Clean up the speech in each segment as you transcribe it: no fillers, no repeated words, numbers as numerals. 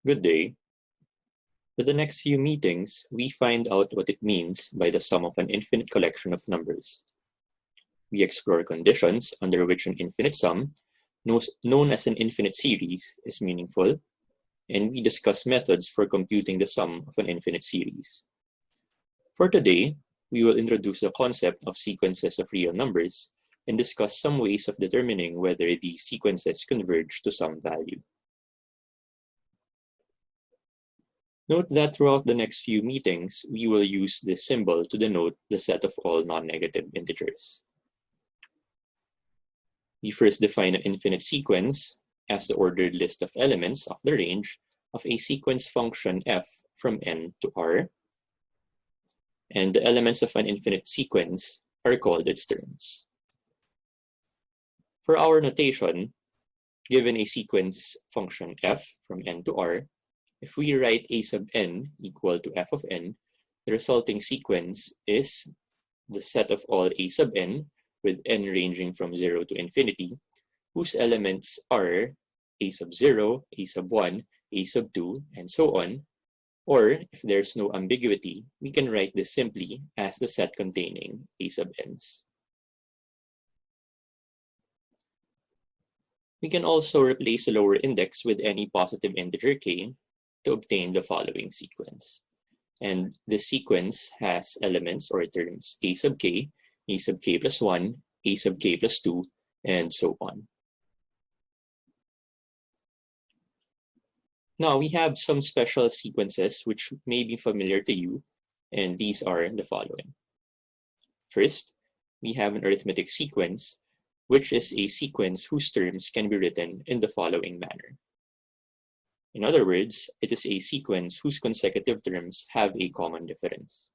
Good day. For the next few meetings, we find out what it means by the sum of an infinite collection of numbers. We explore conditions under which an infinite sum, known as an infinite series, is meaningful, and we discuss methods for computing the sum of an infinite series. For today, we will introduce the concept of sequences of real numbers and discuss some ways of determining whether these sequences converge to some value. Note that throughout the next few meetings, we will use this symbol to denote the set of all non-negative integers. We first define an infinite sequence as the ordered list of elements of the range of a sequence function f from n to r, and the elements of an infinite sequence are called its terms. For our notation, given a sequence function f from n to r, if we write a sub n equal to f of n, the resulting sequence is the set of all a sub n with n ranging from 0 to infinity, whose elements are a sub 0, a sub 1, a sub 2, and so on. Or, if there's no ambiguity, we can write this simply as the set containing a sub n's. We can also replace a lower index with any positive integer k to obtain the following sequence. And this sequence has elements or terms a sub k plus 1, a sub k plus 2, and so on. Now we have some special sequences which may be familiar to you, and these are the following. First, we have an arithmetic sequence, which is a sequence whose terms can be written in the following manner. In other words, it is a sequence whose consecutive terms have a common difference.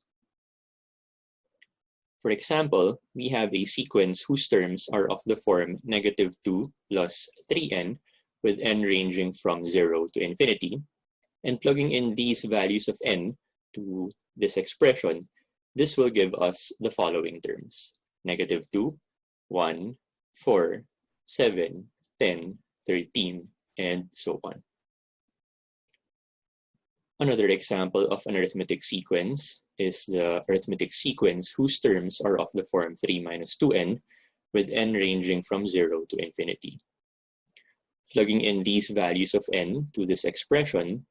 For example, we have a sequence whose terms are of the form -2 plus 3n, with n ranging from 0 to infinity, and plugging in these values of n to this expression, this will give us the following terms: -2, 1, 4, 7, 10, 13, and so on. Another example of an arithmetic sequence is the arithmetic sequence whose terms are of the form 3 minus 2n, with n ranging from 0 to infinity. Plugging in these values of n to this expression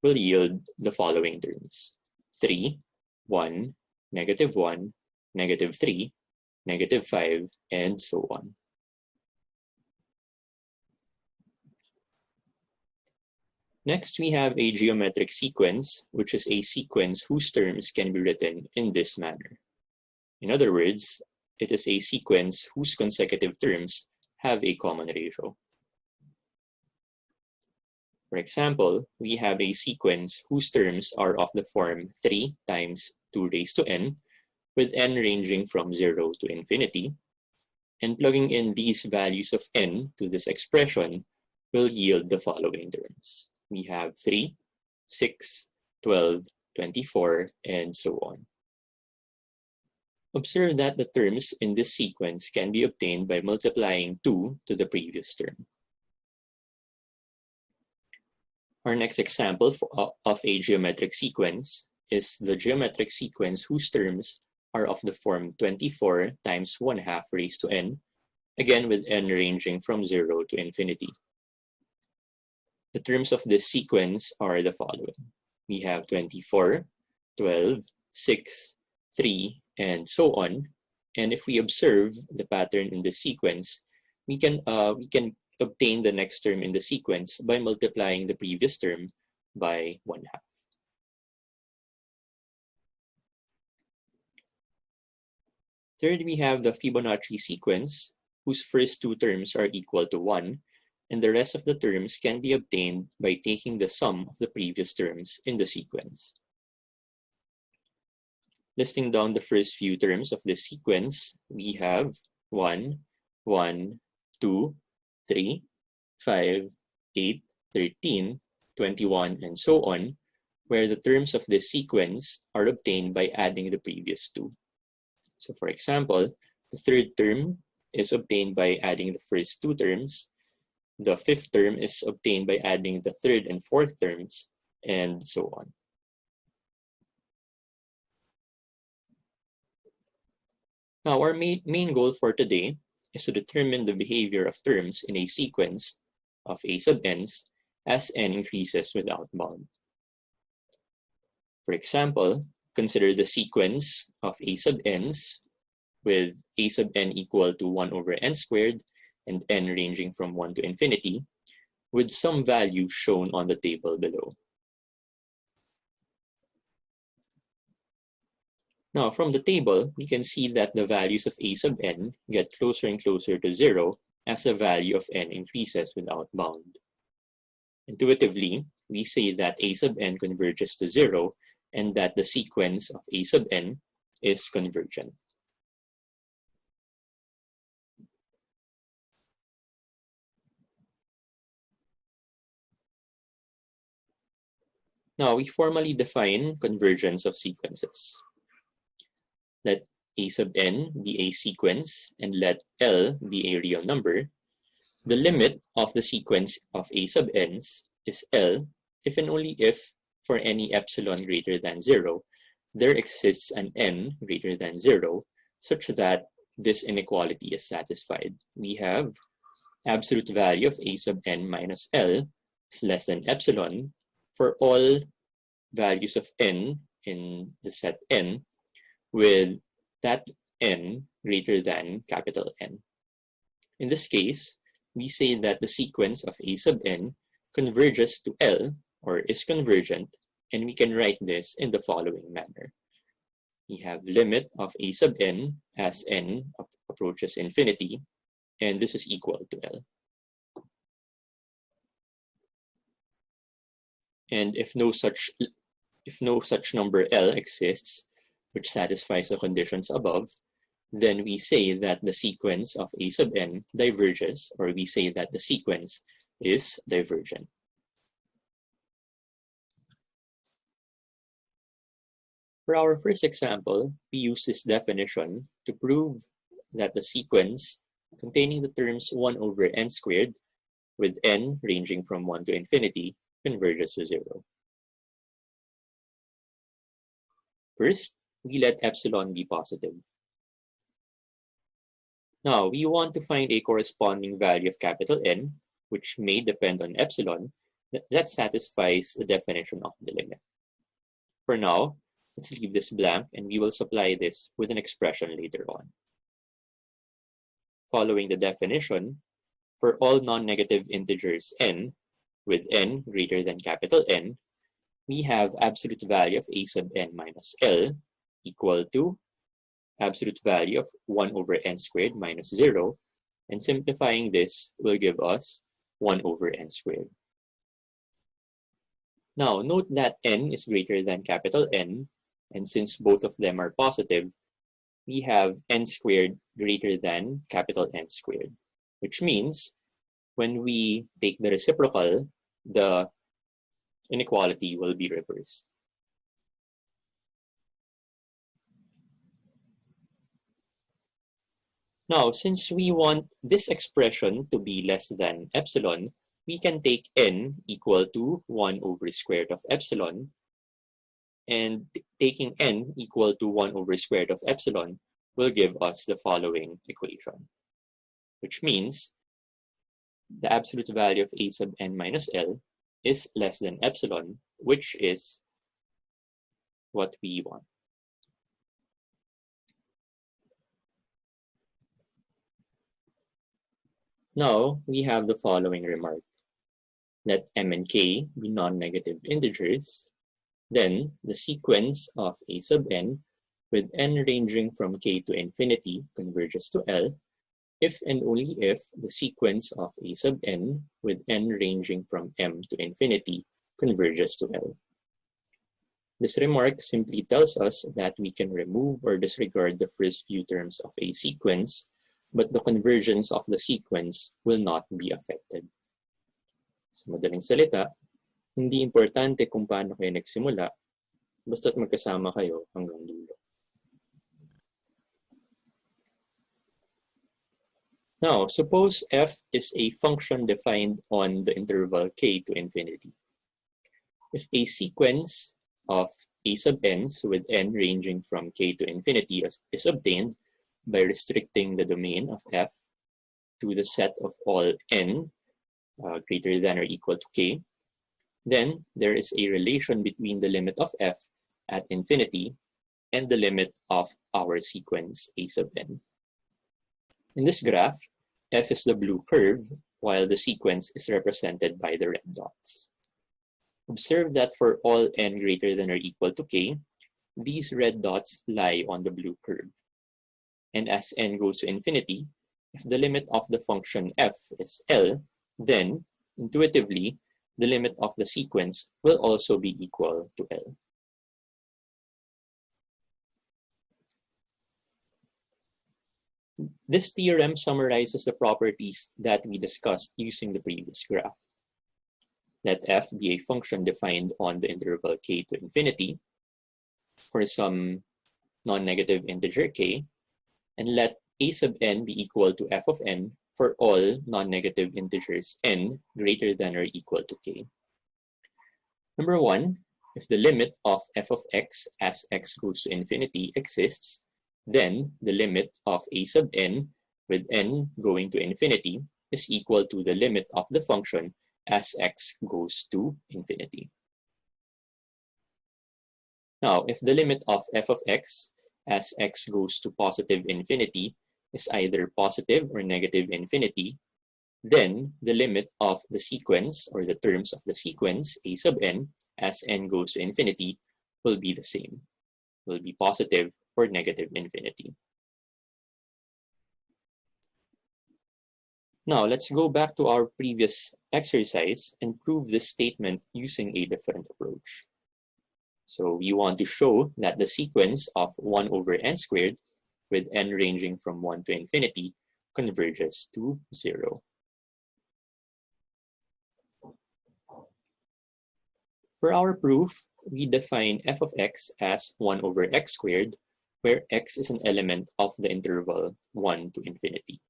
will yield the following terms: 3, 1, -1, -3, -5, and so on. Next, we have a geometric sequence, which is a sequence whose terms can be written in this manner. In other words, it is a sequence whose consecutive terms have a common ratio. For example, we have a sequence whose terms are of the form 3 times 2 raised to n, with n ranging from 0 to infinity, and plugging in these values of n to this expression will yield the following terms. We have 3, 6, 12, 24, and so on. Observe that the terms in this sequence can be obtained by multiplying 2 to the previous term. Our next example of a geometric sequence is the geometric sequence whose terms are of the form 24 times 1/2 raised to n, again with n ranging from 0 to infinity. The terms of this sequence are the following. We have 24, 12, 6, 3, and so on. And if we observe the pattern in the sequence, we can obtain the next term in the sequence by multiplying the previous term by 1/2. Third, we have the Fibonacci sequence, whose first two terms are equal to 1, and the rest of the terms can be obtained by taking the sum of the previous terms in the sequence. Listing down the first few terms of this sequence, we have 1, 1, 2, 3, 5, 8, 13, 21, and so on, where the terms of this sequence are obtained by adding the previous two. So for example, the third term is obtained by adding the first two terms, The fifth term is obtained by adding the third and fourth terms, and so on. Now, our main goal for today is to determine the behavior of terms in a sequence of a sub n's as n increases without bound. For example, consider the sequence of a sub n's with a sub n equal to 1 over n squared and n ranging from 1 to infinity, with some value shown on the table below. Now, from the table, we can see that the values of a sub n get closer and closer to 0 as the value of n increases without bound. Intuitively, we say that a sub n converges to 0 and that the sequence of a sub n is convergent. Now, we formally define convergence of sequences. Let a sub n be a sequence and let L be a real number. The limit of the sequence of a sub n's is L if and only if, for any epsilon greater than 0, there exists an n greater than 0, such that this inequality is satisfied. We have absolute value of a sub n minus L is less than epsilon for all values of n in the set n, with that n greater than capital N. In this case, we say that the sequence of a sub n converges to L, or is convergent, and we can write this in the following manner. We have limit of a sub n as n approaches infinity, and this is equal to L. And if no such number L exists, which satisfies the conditions above, then we say that the sequence of a sub n diverges, or we say that the sequence is divergent. For our first example, we use this definition to prove that the sequence containing the terms 1 over n squared with n ranging from 1 to infinity converges to 0. First, we let epsilon be positive. Now, we want to find a corresponding value of capital N, which may depend on epsilon, that satisfies the definition of the limit. For now, let's leave this blank and we will supply this with an expression later on. Following the definition, for all non-negative integers n, with n greater than capital N, we have absolute value of a sub n minus L equal to absolute value of 1 over n squared minus 0, and simplifying this will give us 1 over n squared. Now, note that n is greater than capital N, and since both of them are positive, we have n squared greater than capital N squared, which means when we take the reciprocal, the inequality will be reversed. Now, since we want this expression to be less than epsilon, we can take n equal to 1 over square root of epsilon, and taking n equal to 1 over square root of epsilon will give us the following equation, which means the absolute value of a sub n minus L is less than epsilon, which is what we want. Now, we have the following remark. Let m and k be non-negative integers. Then, the sequence of a sub n with n ranging from k to infinity converges to L if and only if the sequence of a sub n with n ranging from m to infinity converges to L. This remark simply tells us that we can remove or disregard the first few terms of a sequence, but the convergence of the sequence will not be affected. Sa madaling salita, hindi importante kung paano kayo nagsimula, basta't magkasama kayo hanggang dulo. Now, suppose f is a function defined on the interval k to infinity. If a sequence of a sub n's with n ranging from k to infinity is obtained by restricting the domain of f to the set of all n greater than or equal to k, then there is a relation between the limit of f at infinity and the limit of our sequence a sub n. In this graph, f is the blue curve, while the sequence is represented by the red dots. Observe that for all n greater than or equal to k, these red dots lie on the blue curve. And as n goes to infinity, if the limit of the function f is L, then, intuitively, the limit of the sequence will also be equal to L. This theorem summarizes the properties that we discussed using the previous graph. Let f be a function defined on the interval k to infinity for some non-negative integer k, and let a sub n be equal to f of n for all non-negative integers n greater than or equal to k. Number one, if the limit of f of x as x goes to infinity exists, then the limit of a sub n with n going to infinity is equal to the limit of the function as x goes to infinity. Now, if the limit of f of x as x goes to positive infinity is either positive or negative infinity, then the limit of the sequence or the terms of the sequence a sub n as n goes to infinity will be the same, will be positive or negative infinity. Now, let's go back to our previous exercise and prove this statement using a different approach. So we want to show that the sequence of 1 over n squared with n ranging from 1 to infinity converges to 0. For our proof, we define f of x as 1 over x squared, where x is an element of the interval 1 to infinity.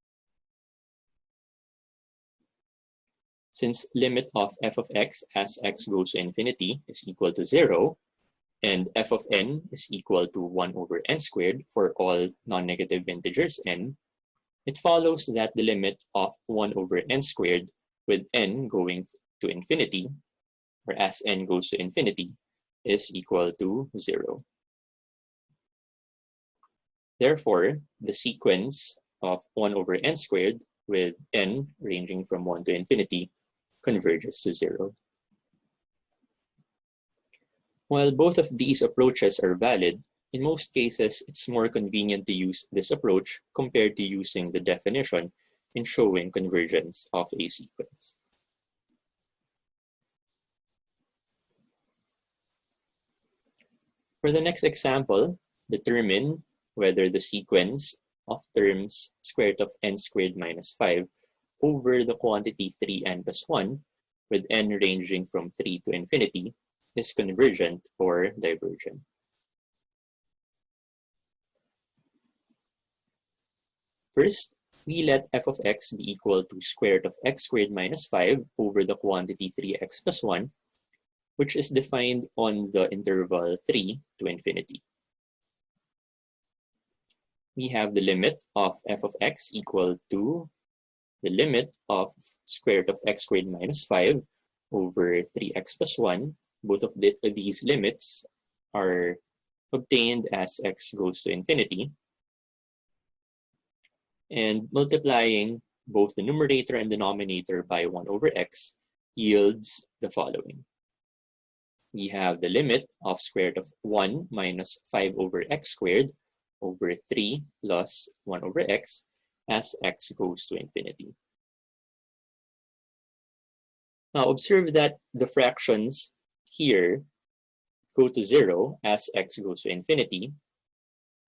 Since limit of f of x as x goes to infinity is equal to 0, and f of n is equal to 1 over n squared for all non-negative integers n, it follows that the limit of 1 over n squared with n going to infinity, or as n goes to infinity, is equal to 0. Therefore, the sequence of 1 over n squared with n ranging from 1 to infinity converges to 0. While both of these approaches are valid, in most cases, it's more convenient to use this approach compared to using the definition in showing convergence of a sequence. For the next example, determine whether the sequence of terms square root of n squared minus 5 over the quantity 3n plus 1 with n ranging from 3 to infinity is convergent or divergent. First, we let f of x be equal to square root of x squared minus 5 over the quantity 3x plus 1, which is defined on the interval 3 to infinity. We have the limit of f of x equal to the limit of square root of x squared minus 5 over 3x plus 1. Both of these limits are obtained as x goes to infinity. And multiplying both the numerator and denominator by 1 over x yields the following. We have the limit of square root of 1 minus 5 over x squared over 3 plus 1 over x as x goes to infinity. Now observe that the fractions here go to 0 as x goes to infinity,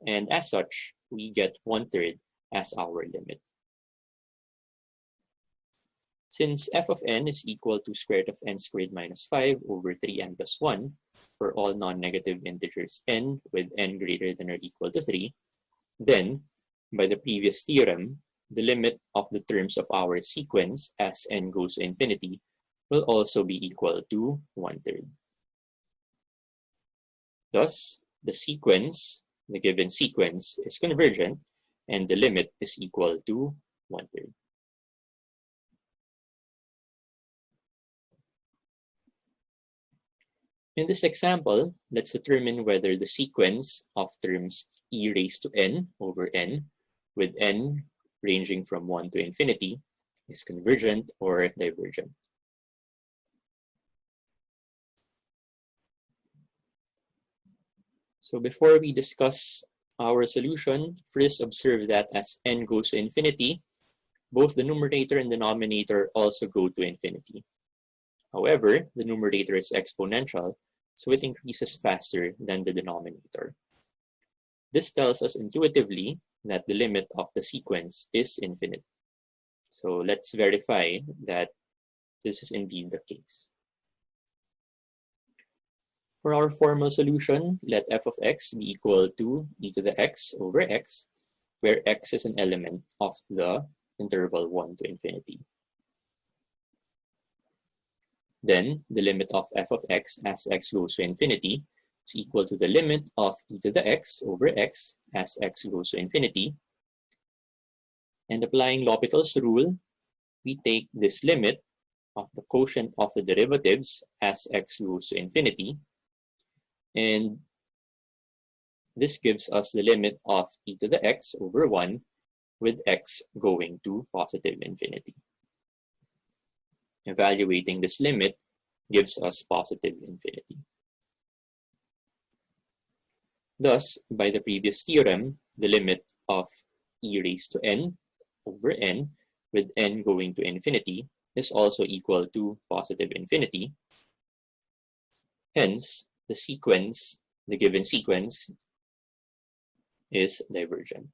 and as such, we get 1/3 as our limit. Since f of n is equal to square root of n squared minus 5 over 3n plus 1 for all non-negative integers n with n greater than or equal to 3, then, by the previous theorem, the limit of the terms of our sequence as n goes to infinity will also be equal to 1/3. Thus, the sequence, the given sequence, is convergent and the limit is equal to 1/3. In this example, let's determine whether the sequence of terms e raised to n over n, with n ranging from 1 to infinity, is convergent or divergent. So before we discuss our solution, first observe that as n goes to infinity, both the numerator and denominator also go to infinity. However, the numerator is exponential, so it increases faster than the denominator. This tells us intuitively that the limit of the sequence is infinite. So let's verify that this is indeed the case. For our formal solution, let f of x be equal to e to the x over x, where x is an element of the interval 1 to infinity. Then, the limit of f of x as x goes to infinity is equal to the limit of e to the x over x as x goes to infinity. And applying L'Hopital's rule, we take this limit of the quotient of the derivatives as x goes to infinity, and this gives us the limit of e to the x over 1 with x going to positive infinity. Evaluating this limit gives us positive infinity. Thus, by the previous theorem, the limit of e raised to n over n with n going to infinity is also equal to positive infinity. Hence, the given sequence is divergent.